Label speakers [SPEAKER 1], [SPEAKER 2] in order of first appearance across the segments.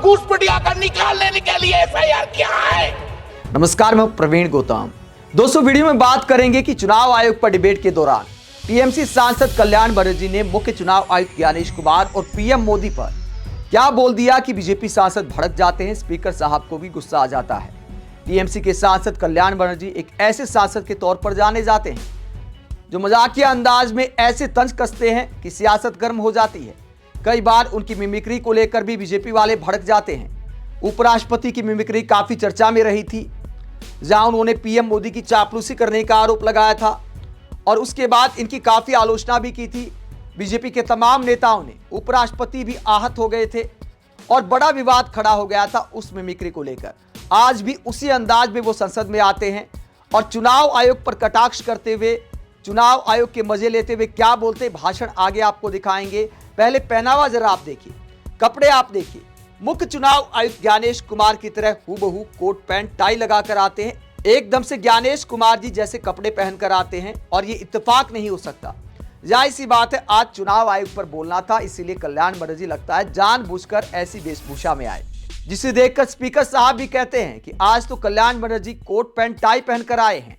[SPEAKER 1] घूसपटिया का निकालने के लिए एफआईआर किया है।
[SPEAKER 2] नमस्कार, मैं प्रवीण गौतम। दोस्तों, वीडियो में बात करेंगे कि चुनाव आयोग पर डिबेट के दौरान टीएमसी सांसद कल्याण बनर्जी ने मुख्य चुनाव आयुक्त ज्ञानेश कुमार और पीएम मोदी पर क्या बोल दिया कि बीजेपी सांसद भड़क जाते हैं। स्पीकर साहब को भी गुस्सा आ जाता है। टीएमसी के सांसद कल्याण बनर्जी एक ऐसे सांसद के तौर पर जाने जाते हैं जो मजाकिया अंदाज में ऐसे तंज कसते हैं कि सियासत गर्म हो जाती है। कई बार उनकी मिमिक्री को लेकर भी बीजेपी वाले भड़क जाते हैं। उपराष्ट्रपति की मिमिक्री काफी चर्चा में रही थी, जहां उन्होंने पीएम मोदी की चापलूसी करने का आरोप लगाया था और उसके बाद इनकी काफी आलोचना भी की थी। बीजेपी के तमाम नेताओं ने, उपराष्ट्रपति भी आहत हो गए थे और बड़ा विवाद खड़ा हो गया था उस मिमिक्री को लेकर। आज भी उसी अंदाज में वो संसद में आते हैं और चुनाव आयोग पर कटाक्ष करते हुए, चुनाव आयोग के मजे लेते हुए क्या बोलते भाषण आगे आपको दिखाएंगे। पहले पहनावा जरा आप देखिए, कपड़े आप देखिए। मुख्य चुनाव आयुक्त ज्ञानेश कुमार की तरह हूबहू कोट पैंट टाई लगाकर आते हैं। एकदम से ज्ञानेश कुमार जी जैसे कपड़े पहनकर आते हैं और ये इत्तेफाक नहीं हो सकता। जाहिर सी बात है, आज चुनाव आयोग पर बोलना था, इसीलिए कल्याण बनर्जी लगता है जानबूझकर ऐसी वेशभूषा में आए, जिसे देखकर स्पीकर साहब भी कहते हैं कि आज तो Kalyan Banerjee coat pant tie पहनकर आए हैं।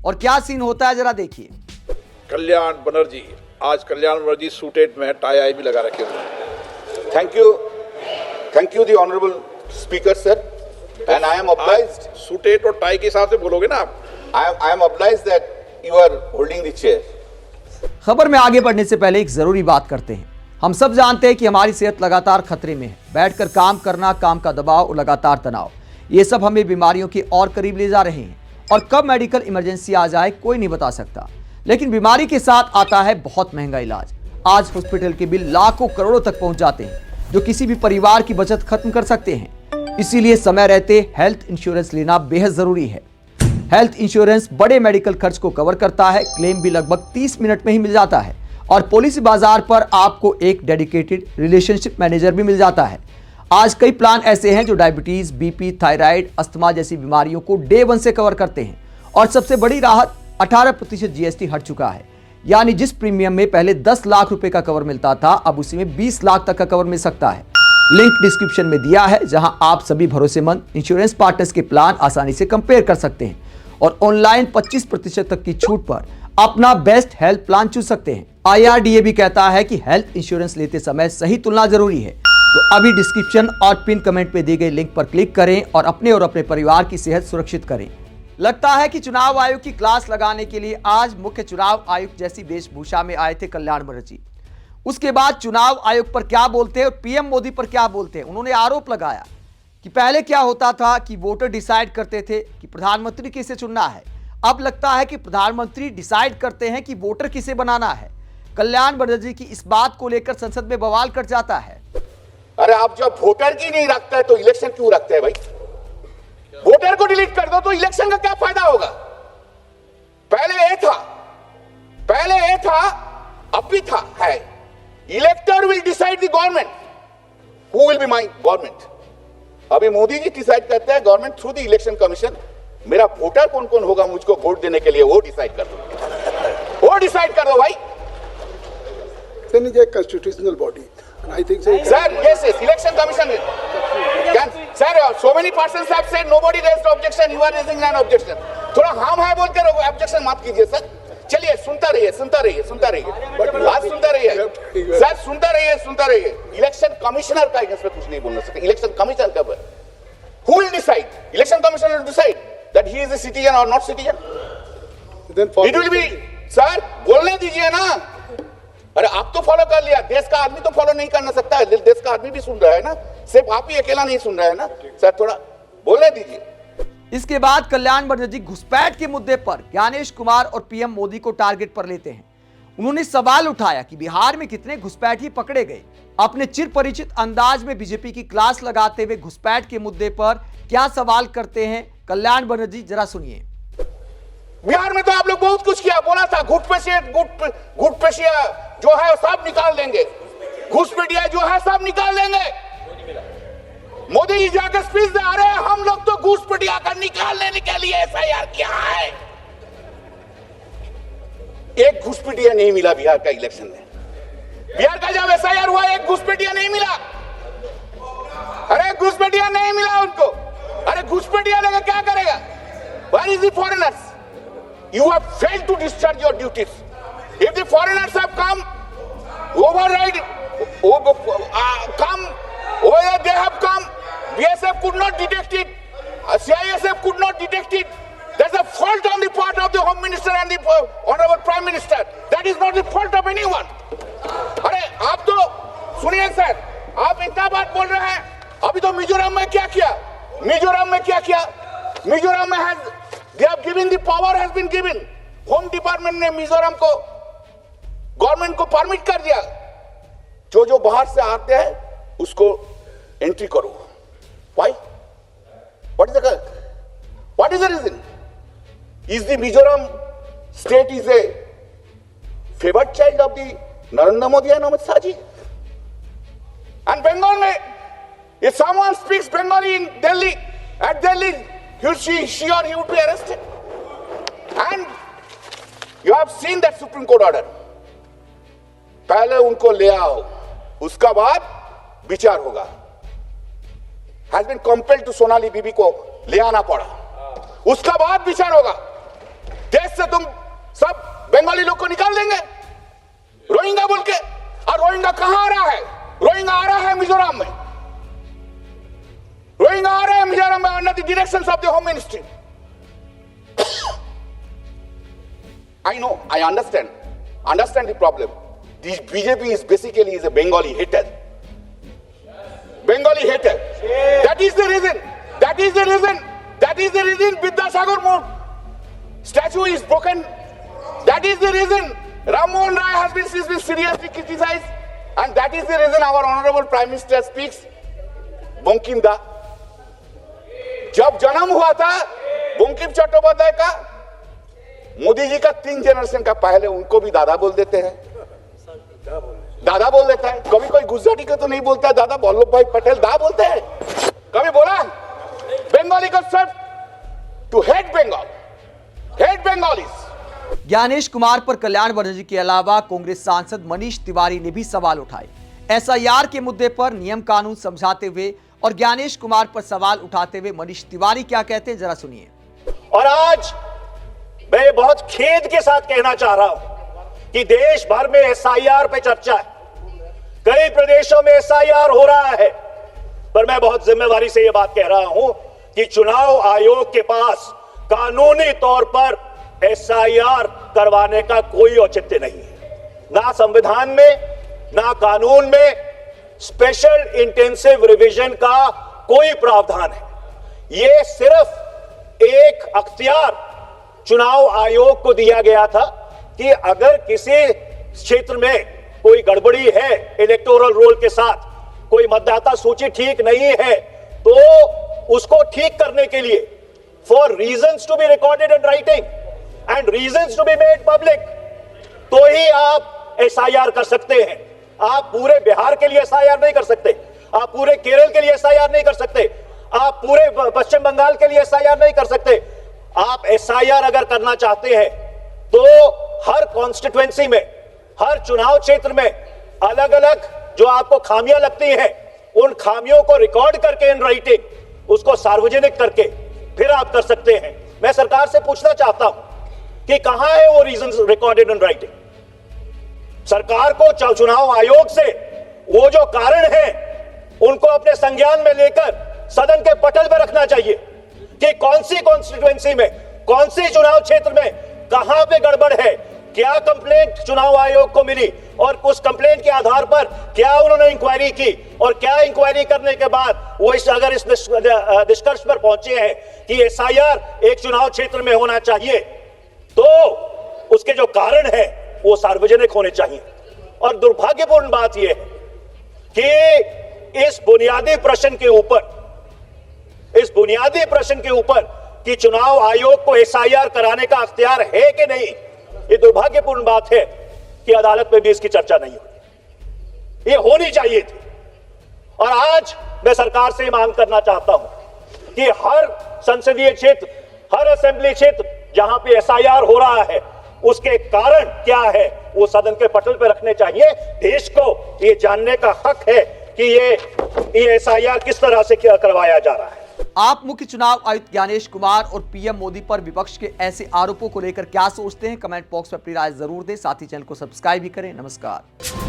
[SPEAKER 2] और क्या सीन होता है जरा देखिए।
[SPEAKER 3] कल्याण बनर्जी, आज कल्याण बनर्जी सूटेड में टाई आई भी लगा रखे हुए।
[SPEAKER 1] Thank you the honourable speaker sir, and I am obliged.
[SPEAKER 3] Suited और टाई के हिसाब से बोलोगे ना आप।
[SPEAKER 1] I am obliged that you are holding the chair.
[SPEAKER 2] खबर में आगे बढ़ने से पहले एक जरूरी बात करते हैं। हम सब जानते हैं कि हमारी सेहत लगातार खतरे में है। बैठकर काम करना, काम का दबाव और लगातार तनाव, ये सब हमें बीमारियों के और करीब ले जा रहे हैं और कब मेडिकल इमरजेंसी आ जाए कोई नहीं बता सकता। लेकिन बीमारी के साथ आता है बहुत महंगा इलाज। आज हॉस्पिटल के बिल लाखों करोड़ों तक पहुंच जाते हैं, जो किसी भी परिवार की बचत खत्म कर सकते हैं। इसीलिए समय रहते हेल्थ इंश्योरेंस लेना बेहद जरूरी है। हेल्थ इंश्योरेंस बड़े मेडिकल खर्च को कवर करता है। क्लेम भी लगभग 30 मिनट में ही मिल जाता है और पॉलिसी बाजार पर आपको एक डेडिकेटेड रिलेशनशिप मैनेजर भी मिल जाता है। आज कई प्लान ऐसे हैं जो डायबिटीज, बीपी, थायराइड, अस्थमा जैसी बीमारियों को डे 1 से कवर करते हैं। और सबसे बड़ी राहत, 18% जीएसटी हट चुका है। यानी जिस प्रीमियम में पहले 10 लाख रुपए का कवर मिलता था, अब उसी में 20 लाख तक का कवर मिल सकता है। लिंक डिस्क्रिप्शन में दिया है, जहां आप सभी भरोसेमंद इंश्योरेंस पार्टनर्स के प्लान आसानी से कंपेयर कर सकते हैं और ऑनलाइन 25% तक की छूट पर अपना बेस्ट हेल्थ प्लान चुन सकते हैं। IRDA भी कहता है कि हेल्थ इंश्योरेंस लेते समय सही तुलना जरूरी है। तो अभी डिस्क्रिप्शन और पिन कमेंट में दिए गए लिंक पर क्लिक करें और अपने और अपने परिवार की सेहत सुरक्षित करें। लगता है कि चुनाव आयोग की क्लास लगाने के लिए आज मुख्य चुनाव आयुक्त जैसी वेशभूषा में आए थे कल्याण बनर्जी। उसके बाद चुनाव आयोग पर क्या बोलते हैं और पीएम मोदी पर क्या बोलते हैं। उन्होंने आरोप लगाया कि पहले क्या होता था कि वोटर डिसाइड करते थे कि प्रधानमंत्री किसे चुनना है, अब लगता है कि प्रधानमंत्री डिसाइड करते हैं कि वोटर किसे बनाना है। कल्याण बनर्जी की इस बात को लेकर संसद में बवाल कट जाता है।
[SPEAKER 1] अरे आप जब वोटर की नहीं रखता है तो इलेक्शन क्यों रखते हैं भाई? वोटर को डिलीट कर दो तो इलेक्शन का क्या फायदा होगा? पहले ए था, अब भी था, है। इलेक्टर will decide the government, who will be my government. अभी मोदी जी डिसाइड करते हैं government through the election commission. मेरा वोटर कौन कौन होगा मुझको वोट देने के लिए, वो डिसाइड कर दो, वो डिसाइड कर दो भाई।
[SPEAKER 4] Then is a constitutional body. And I think so.
[SPEAKER 1] Sir, yes, election commission. Sir, so many persons have said nobody raised objection. You are raising an objection. थोड़ा हम है बोलकर objection मत कीजिए सर। चलिए सुनता रहिए। बात सुनता रहिए सर, सुनता रहिए। इलेक्शन कमिश्नर का इस पे कुछ नहीं बोलना सकते। इलेक्शन कमिश्नर का who will decide? Election commissioner will decide that he is a citizen or not citizen.
[SPEAKER 4] Then
[SPEAKER 1] It will be, sir, बोलने दीजिए ना। अरे आप तो फॉलो कर लिया, देश का आदमी तो फॉलो नहीं करना सकता है। देश का आदमी भी सुन रहा है ना, सिर्फ आप ही अकेला नहीं सुन रहा है ना। सर थोड़ा बोलने दीजिए।
[SPEAKER 2] इसके बाद कल्याण बनर्जी घुसपैठ के मुद्दे पर ज्ञानेश कुमार और पीएम मोदी को टारगेट पर लेते हैं। उन्होंने सवाल उठाया कि बिहार में कितने घुसपैठी पकड़े गए। अपने चिर परिचित अंदाज में बीजेपी की क्लास लगाते हुए घुसपैठ के मुद्दे पर क्या सवाल करते हैं कल्याण बनर्जी, जरा सुनिए।
[SPEAKER 1] बिहार में तो आप लोग बहुत कुछ किया, बोला था घुसपैठिया जो है सब निकाल देंगे, घुसपैठिया जो है सब निकाल देंगे। मोदी जी जाकर स्पीच दे रहे हैं, हम लोग तो घुसपैठिया का निकालने के लिए एफआईआर किया है। एक घुसपैठिया नहीं मिला बिहार का इलेक्शन में। बिहार का जब एफआईआर हुआ एक घुसपैठिया नहीं मिला। अरे मीडिया लेकर क्या करेगा? Where is the foreigners? You have failed to discharge your duties. If the foreigners have come, override, come, whether they have come, BSF could not detect it, CISF could not detect it. There's a fault on the part of the Home Minister and the Honorable Prime Minister. That is not the fault of anyone. अरे आप तो सुनिए sir, आप इतना बात बोल रहे हैं, अभी तो मिजोरम में क्या किया? मिजोरम में क्या किया? मिजोरम में they have given, the power has been given. Home department ने मिजोरम को, गवर्नमेंट को परमिट कर दिया, जो बाहर से आते हैं उसको एंट्री करो. Why? What is the reason? Is the Mizoram state is a favored child of the Narendra Modi and Amit Shah ji? And Bengal mein, if someone speaks Bengali in Delhi, at Delhi, she or he would be arrested. And you have seen that Supreme Court order. पहले उनको ले आओ, उसका बाद विचार होगा. Has been compelled to Sonali बीबी को ले आना पड़ा, उसका बाद विचार होगा. देश से तुम सब बंगाली लोग को निकाल देंगे रोहिंग्या बोल के. और रोहिंग्या कहां आ रहा है? रोहिंग्या आ रहा है मिजोरम में. रोहिंग्या आ रहा है मिजोरम में under the directions of the home ministry. I know, I understand the problem. The BJP is basically a Bengali hater. Bengali hater. That is the reason Vidyasagar statue is broken. That is the reason Ram Mohan Rai has been seriously criticized. And that is the reason our Honorable Prime Minister speaks Bankim Da. जब जन्म हुआ था बंकिम चट्टोपाध्याय का, मोदी जी का 3 generation का पहले उनको भी दादा बोल देते हैं. दादा बोल देता है. कभी कोई गुजराती को तो नहीं बोलता है दादा. वल्लभ भाई पटेल दा बोलते हैं. कभी बोला बंगाली को सिर्फ to hate Bengal, hate Bengalis.
[SPEAKER 2] Gyanesh Kumar पर कल्याण बनर्जी के अलावा कांग्रेस सांसद मनीष तिवारी ने भी सवाल उठाए. एसआईआर के मुद्दे पर नियम कानून समझाते हुए और ज्ञानेश कुमार पर सवाल उठाते हुए मनीष तिवारी क्या कहते हैं, जरा सुनिए.
[SPEAKER 5] और आज मैं बहुत खेद के साथ कहना चाह रहा हूं कि देश भर में एसआईआर पे चर्चा है, कई प्रदेशों में एसआईआर हो रहा है, पर मैं बहुत जिम्मेवारी से यह बात कह रहा हूं कि चुनाव आयोग के पास कानूनी तौर पर एसआईआर करवाने का कोई औचित्य नहीं है. ना संविधान में, ना कानून में स्पेशल इंटेंसिव रिवीजन का कोई प्रावधान है. यह सिर्फ एक अख्तियार चुनाव आयोग को दिया गया था कि अगर किसी क्षेत्र में कोई गड़बड़ी है इलेक्टोरल रोल के साथ, कोई मतदाता सूची ठीक नहीं है, तो उसको ठीक करने के लिए for reasons to be recorded in writing and reasons to be made public, तो ही आप एसआईआर कर सकते हैं. आप पूरे बिहार के लिए एसआईआर नहीं कर सकते, आप पूरे केरल के लिए एसआईआर नहीं कर सकते, आप पूरे पश्चिम बंगाल के लिए एसआईआर नहीं कर सकते. आप एसआईआर अगर करना चाहते हैं तो हर कॉन्स्टिट्यूएंसी में, हर चुनाव क्षेत्र में अलग अलग जो आपको खामियां लगती हैं, उन खामियों को रिकॉर्ड करके इन राइटिंग, उसको सार्वजनिक करके फिर आप कर सकते हैं. मैं सरकार से पूछना चाहता हूं कि कहां है वो रीजंस रिकॉर्डेड इन राइटिंग. सरकार को चुनाव आयोग से वो जो कारण है उनको अपने संज्ञान में लेकर सदन के पटल पर रखना चाहिए कि कौन सी कॉन्स्टिट्यूएंसी में, कौन सी चुनाव क्षेत्र में कहां पे गड़बड़ है, क्या कंप्लेंट चुनाव आयोग को मिली और उस कंप्लेंट के आधार पर क्या उन्होंने इंक्वायरी की, और क्या इंक्वायरी करने के बाद वो अगर इस निष्कर्ष पर पहुंचे हैं कि एसआईआर एक चुनाव क्षेत्र में होना चाहिए, तो उसके जो कारण है वो सार्वजनिक होने चाहिए. और दुर्भाग्यपूर्ण बात यह है कि इस बुनियादी प्रश्न के ऊपर कि चुनाव आयोग को एसआईआर कराने का अख्तियार है कि नहीं, ये दुर्भाग्यपूर्ण बात है कि अदालत में भी इसकी चर्चा नहीं हुई. ये होनी चाहिए थी. और आज मैं सरकार से मांग करना चाहता हूं कि हर संसदीय क्षेत्र, हर असेंबली क्षेत्र जहां पे एसआईआर हो रहा है, उसके कारण क्या है वो सदन के पटल पर रखने चाहिए. देश को ये जानने का हक है कि ये एसआईआर किस तरह से करवाया जा रहा है.
[SPEAKER 2] आप मुख्य चुनाव आयुक्त ज्ञानेश कुमार और पीएम मोदी पर विपक्ष के ऐसे आरोपों को लेकर क्या सोचते हैं? कमेंट बॉक्स में अपनी राय जरूर दें। साथ ही चैनल को सब्सक्राइब भी करें। नमस्कार।